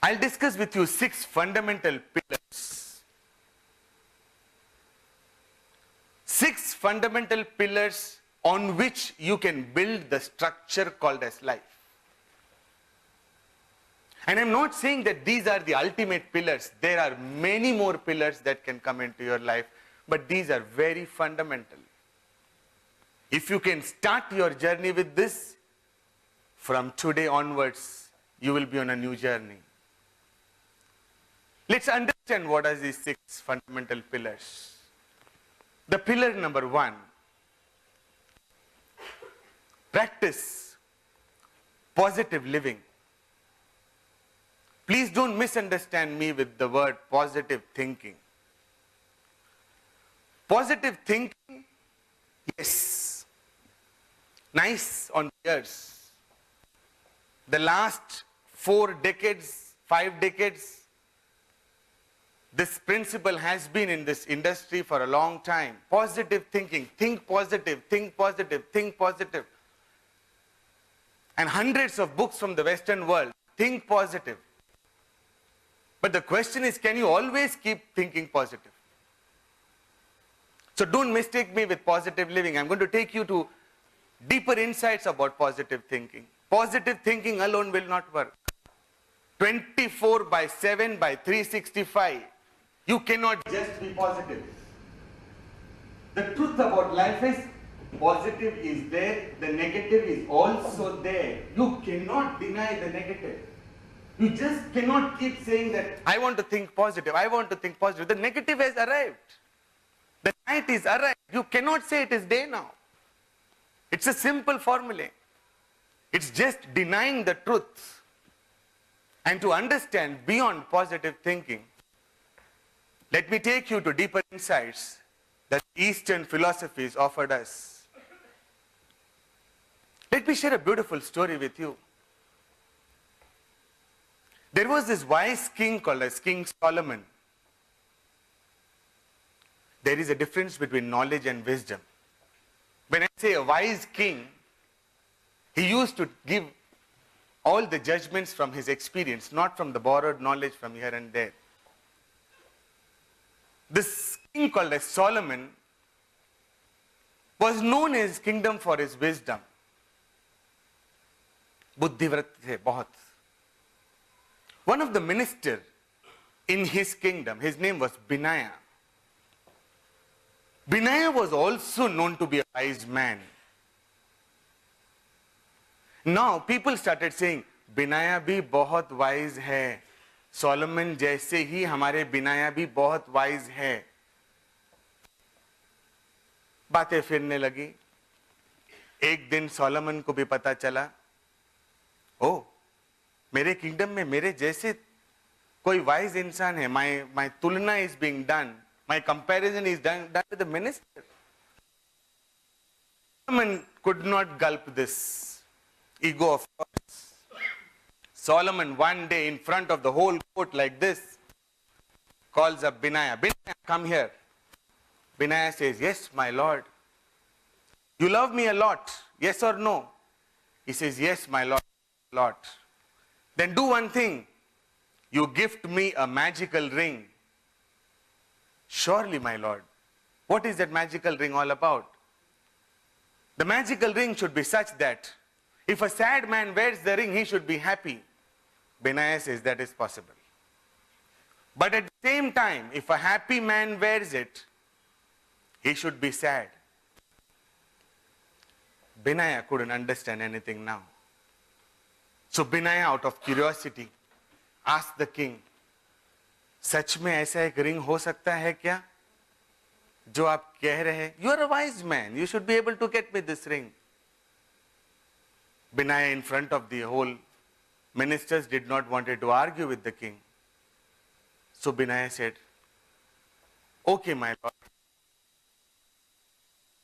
I'll discuss with you 6 fundamental pillars. 6 fundamental pillars on which you can build the structure called as life. And I'm not saying that these are the ultimate pillars. There are many more pillars that can come into your life, but these are very fundamental. If you can start your journey with this, from today onwards, you will be on a new journey. Let's understand what are these 6 fundamental pillars. The pillar number 1, practice positive living. Please don't misunderstand me with the word positive thinking. Positive thinking, yes, nice on the ears. The last 4 decades, 5 decades, this principle has been in this industry for a long time. Positive thinking, think positive, think positive, think positive. And hundreds of books from the Western world, think positive. But the question is, can you always keep thinking positive? So don't mistake me with positive living. I'm going to take you to deeper insights about positive thinking. Positive thinking alone will not work. 24/7 by 365. You cannot just be positive. The truth about life is, positive is there, the negative is also there. You cannot deny the negative. You just cannot keep saying that, I want to think positive, I want to think positive. The negative has arrived. The night is arrived. You cannot say it is day now. It's a simple formula. It's just denying the truth. And to understand beyond positive thinking, let me take you to deeper insights that Eastern philosophies offered us. Let me share a beautiful story with you. There was this wise king called as King Solomon. There is a difference between knowledge and wisdom. When I say a wise king, he used to give all the judgments from his experience, not from the borrowed knowledge from here and there. This king called as Solomon was known in his kingdom for his wisdom. बुद्धिवृत्त थे बहुत. One of the ministers in his kingdom, his name was Benaiah. Benaiah was also known to be a wise man. Now people started saying, Benaiah भी बहुत wise है. Solomon जैसे ही हमारे Benaiah भी बहुत wise है. बातें फिरने लगी. एक दिन Solomon को भी पता चला, ओ मेरे किंगडम में मेरे जैसे कोई वाइज इंसान है. my तुलना is being done, my comparison is done with the minister. Solomon could not gulp this ego of course. Solomon one day in front of the whole court like this calls up Benaiah. Benaiah, come here. Benaiah says, yes, my lord. You love me a lot, yes or no? He says, yes, my lord. Then do one thing. You gift me a magical ring. Surely, my lord. What is that magical ring all about? The magical ring should be such that if a sad man wears the ring, he should be happy. Benaiah says that is possible. But at the same time, if a happy man wears it, he should be sad. Benaiah couldn't understand anything now. So Benaiah, out of curiosity, asked the king, सच में ऐसा एक ring हो सकता है क्या जो आप कह रहे हैं? You are a wise man. You should be able to get me this ring. Benaiah, in front of the whole ministers, did not want to argue with the king. So Benaiah said, okay, my lord,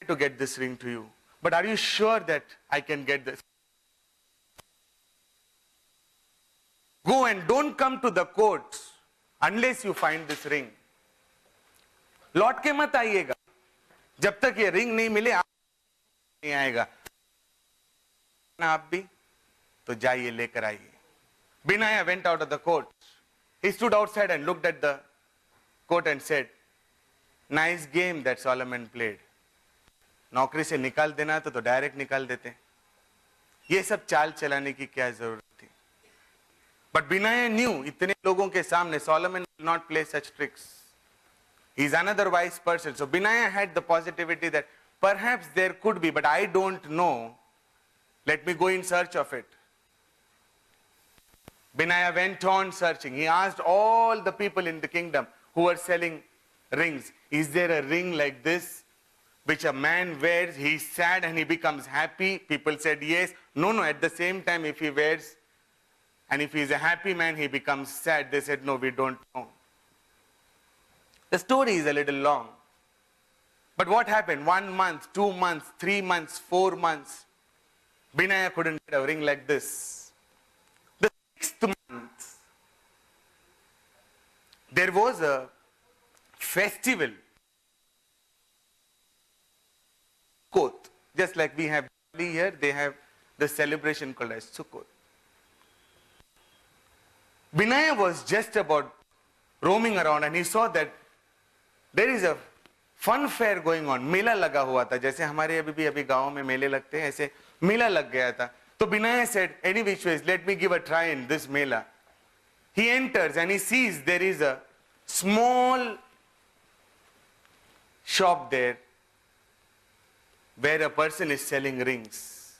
I to get this ring to you. But are you sure that I can get this? Go and don't come to the court unless you find this ring. लौट के मत आइएगा जब तक ये ring नहीं मिले. आप नहीं आएगा ना आप भी तो जाइए लेकर आइए. Benaiah went out of the court. He stood outside and looked at the court and said, nice game that Solomon played. नौकरी से निकाल देना तो डायरेक्ट निकाल देते. ये सब चाल चलाने की क्या जरूरत थी? But Benaiah knew, इतने लोगों के सामने Solomon will not play such tricks. He is another wise person. So Benaiah had the positivity that perhaps there could be, but I don't know. Let me go in search of it. Benaiah went on searching. He asked all the people in the kingdom who were selling rings, is there a ring like this which a man wears, he's sad and he becomes happy? People said yes. No, at the same time, if he wears and if he's a happy man, he becomes sad. They said no, we don't know. The story is a little long. But what happened? 1 month, 2 months, 3 months, 4 months. Benaiah couldn't get a ring like this. The 6th month, there was a festival. Sukkot. Just like we have Diwali here, they have the celebration called as Sukkot. Benaiah was just about roaming around and he saw that there is a fun fair going on. मेला लगा हुआ था, जैसे हमारे अभी गांव में मेले लगते हैं, ऐसे मेला लग गया था. तो Benaiah said, any which ways, let me give a try in this mela. He enters and he sees there is a small shop there where a person is selling rings.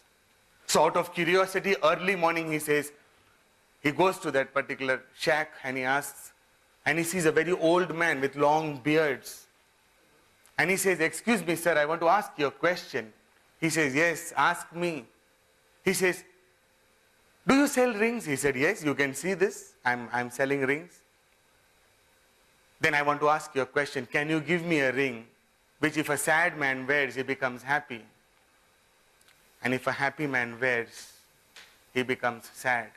So out of curiosity, early morning he goes to that particular shack and he asks, and he sees a very old man with long beards. And he says, excuse me, sir, I want to ask you a question. He says, yes, ask me. He says, do you sell rings? He said, yes, you can see this. I'm selling rings. Then I want to ask you a question. Can you give me a ring which if a sad man wears, he becomes happy? And if a happy man wears, he becomes sad.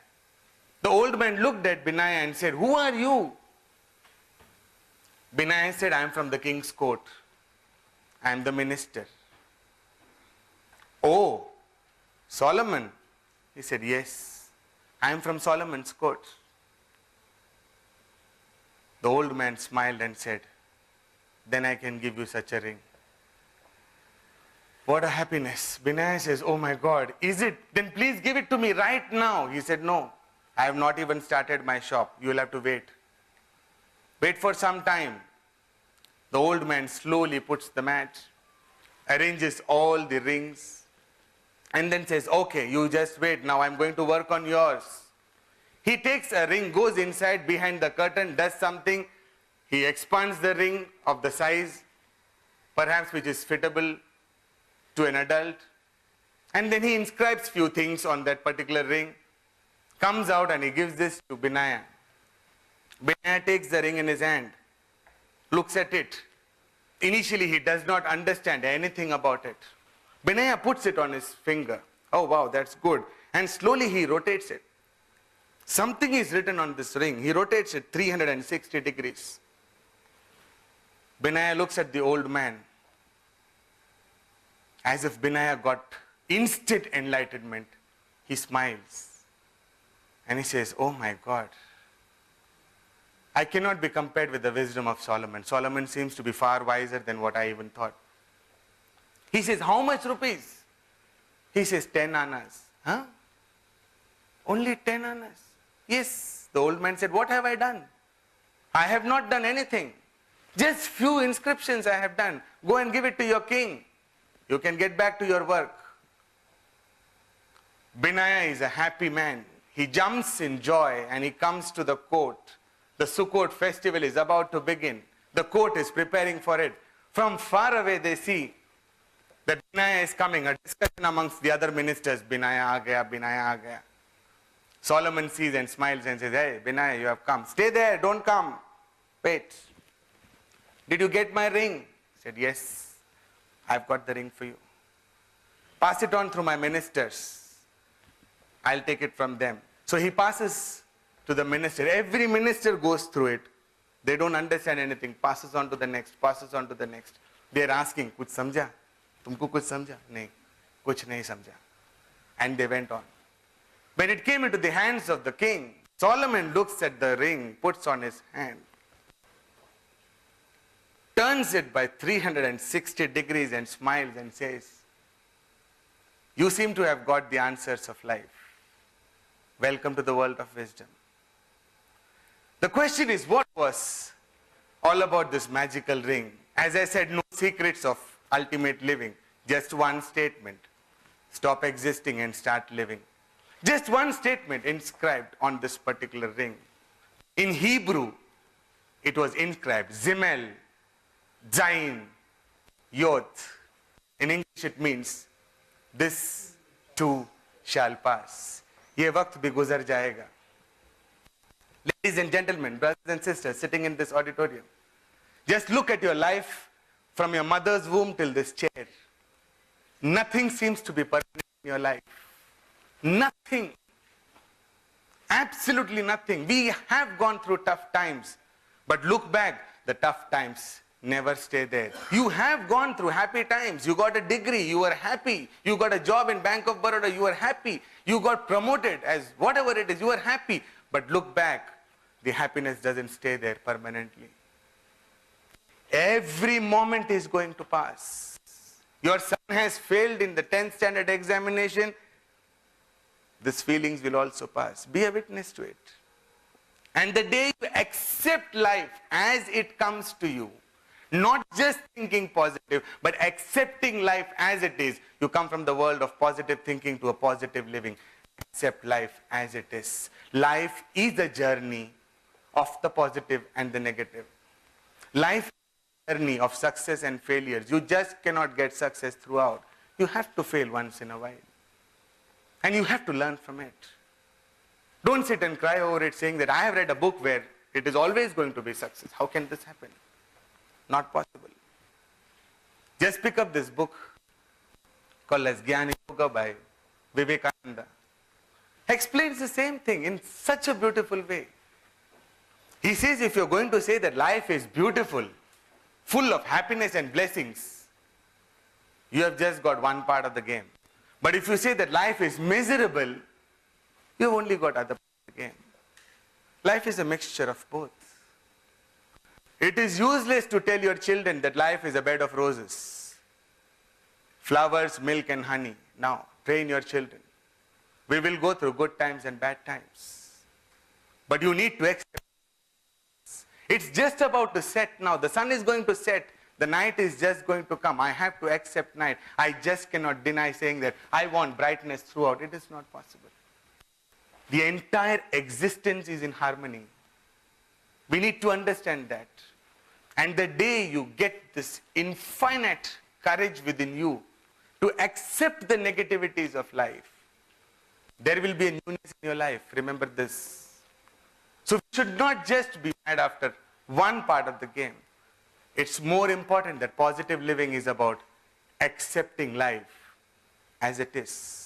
The old man looked at Benaiah and said, who are you? Benaiah said, I am from the king's court. I am the minister. Oh, Solomon? He said, yes, I am from Solomon's court. The old man smiled and said, then I can give you such a ring. What a happiness. Benaiah says, oh my God, is it? Then please give it to me right now. He said, no, I have not even started my shop. You will have to wait. Wait for some time. The old man slowly puts the mat, arranges all the rings, and then says, okay, you just wait. Now I'm going to work on yours. He takes a ring, goes inside behind the curtain, does something. He expands the ring of the size, perhaps which is fittable to an adult. And then he inscribes few things on that particular ring, comes out and he gives this to Benaiah. Benaiah takes the ring in his hand, looks at it. Initially, he does not understand anything about it. Benaiah puts it on his finger. Oh, wow, that's good. And slowly he rotates it. Something is written on this ring. He rotates it 360 degrees. Benaiah looks at the old man as if Benaiah got instant enlightenment. He smiles and he says, oh my God, I cannot be compared with the wisdom of Solomon. Solomon seems to be far wiser than what I even thought. He says, how much rupees? He says, 10 annas. Huh? Only 10 annas? Yes. The old man said, what have I done? I have not done anything. Just few inscriptions I have done. Go and give it to your king. You can get back to your work. Benaiah is a happy man. He jumps in joy and he comes to the court. The Sukkot festival is about to begin. The court is preparing for it. From far away they see that Benaiah is coming. A discussion amongst the other ministers. Benaiah aa gaya, Benaiah aa gaya. Solomon sees and smiles and says, hey, Benaiah, you have come. Stay there, don't come. Wait. Did you get my ring? He said, yes, I've got the ring for you. Pass it on through my ministers. I'll take it from them. So he passes to the minister. Every minister goes through it. They don't understand anything. Passes on to the next, passes on to the next. They're asking, kuch samjha? Tumko kuch samjha? Nahi, kuch nahi samjha. And they went on. When it came into the hands of the king, Solomon looks at the ring, puts on his hand, turns it by 360 degrees and smiles and says, you seem to have got the answers of life. Welcome to the world of wisdom. The question is, what was all about this magical ring? As I said, no secrets of ultimate living. Just one statement. Stop existing and start living. Just one statement inscribed on this particular ring. In Hebrew, it was inscribed, Zimel, Zain, Yod. In English it means, this too shall pass. Ye waqt bhi guzar jayega. Ladies and gentlemen, brothers and sisters sitting in this auditorium, just look at your life from your mother's womb till this chair. Nothing seems to be permanent in your life. Nothing. Absolutely nothing. We have gone through tough times, but look back, the tough times never stay there. You have gone through happy times. You got a degree, you were happy. You got a job in Bank of Baroda, you were happy. You got promoted as whatever it is, you were happy. But look back, the happiness doesn't stay there permanently. Every moment is going to pass. Your son has failed in the 10th standard examination. These feelings will also pass. Be a witness to it. And the day you accept life as it comes to you, not just thinking positive, but accepting life as it is, you come from the world of positive thinking to a positive living. Accept life as it is. Life is a journey of the positive and the negative. Life is a journey of success and failures. You just cannot get success throughout. You have to fail once in a while. And you have to learn from it. Don't sit and cry over it saying that I have read a book where it is always going to be success. How can this happen? Not possible. Just pick up this book called as Jnana Yoga by Vivekananda. Explains the same thing in such a beautiful way. He says if you're going to say that life is beautiful, full of happiness and blessings, you have just got one part of the game. But if you say that life is miserable, you've only got other part of the game. Life is a mixture of both. It is useless to tell your children that life is a bed of roses. Flowers, milk and honey. Now, train your children. We will go through good times and bad times. But you need to accept. It's just about to set now. The sun is going to set. The night is just going to come. I have to accept night. I just cannot deny saying that I want brightness throughout. It is not possible. The entire existence is in harmony. We need to understand that. And the day you get this infinite courage within you to accept the negativities of life, there will be a newness in your life. Remember this. So we should not just be mad after one part of the game. It's more important that positive living is about accepting life as it is.